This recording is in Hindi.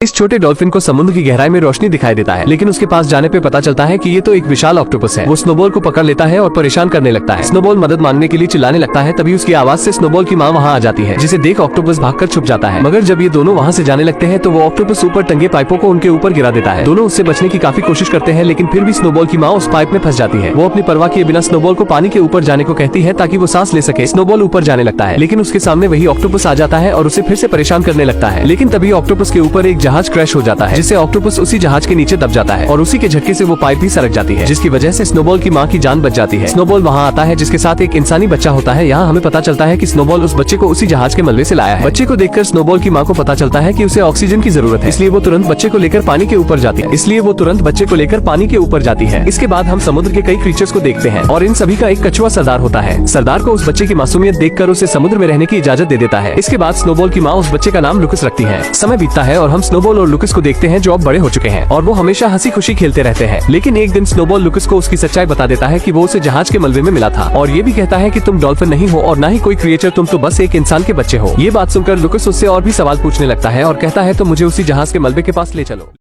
इस छोटे डॉल्फिन को समुद्र की गहराई में रोशनी दिखाई देता है, लेकिन उसके पास जाने पे पता चलता है कि ये तो एक विशाल ऑक्टोपस है। वो स्नोबॉल को पकड़ लेता है और परेशान करने लगता है। स्नोबॉल मदद मांगने के लिए चिल्लाने लगता है, तभी उसकी आवाज से स्नोबॉल की माँ वहाँ आ जाती है, जिसे देख ऑक्टोपस भागकर छुप जाता है। मगर जब ये दोनों वहाँ से जाने लगते हैं तो वो ऑक्टोपस ऊपर टंगे पाइपों को उनके ऊपर गिरा देता है। दोनों उससे बचने की काफी कोशिश करते हैं, लेकिन फिर भी स्नोबॉल की माँ उस पाइप में फंस जाती है। वो अपनी परवाह किए बिना स्नोबॉल को पानी के ऊपर जाने को कहती है ताकि वो सांस ले सके। स्नोबॉल ऊपर जाने लगता है, लेकिन उसके सामने वही ऑक्टोपस आ जाता है और उसे फिर से परेशान करने लगता है। लेकिन तभी ऑक्टोपस के ऊपर एक जहाज क्रैश हो जाता है, जिससे ऑक्टोपस उसी जहाज के नीचे दब जाता है और उसी के झटके से वो पाइप भी सरक जाती है, जिसकी वजह से स्नोबॉल की माँ की जान बच जाती है। स्नोबॉल वहाँ आता है, जिसके साथ एक इंसानी बच्चा होता है। यहाँ हमें पता चलता है कि स्नोबॉल उस बच्चे को उसी जहाज के मलबे से लाया है। बच्चे को देखकर स्नोबॉल की माँ को पता चलता है कि उसे ऑक्सीजन की जरूरत है, इसलिए वो तुरंत बच्चे को लेकर पानी के ऊपर जाती है। इसके बाद हम समुद्र के कई क्रीचर्स को देखते हैं और इन सभी का एक कछुआ सरदार होता है। सरदार को उस बच्चे की मासूमियत देखकर उसे समुद्र में रहने की इजाजत दे देता है। इसके बाद स्नोबॉल की माँ उस बच्चे का नाम लुकस रखती है। समय बीतता है और हम स्नोबॉल और लुकस को देखते हैं जो अब बड़े हो चुके हैं और वो हमेशा हंसी खुशी खेलते रहते हैं। लेकिन एक दिन स्नोबॉल लुकस को उसकी सच्चाई बता देता है कि वो उसे जहाज के मलबे में मिला था और ये भी कहता है कि तुम डॉल्फिन नहीं हो और ना ही कोई क्रिएचर, तुम तो बस एक इंसान के बच्चे हो। ये बात सुनकर लुकस उससे और भी सवाल पूछने लगता है और कहता है तो मुझे उसी जहाज के मलबे के पास ले चलो।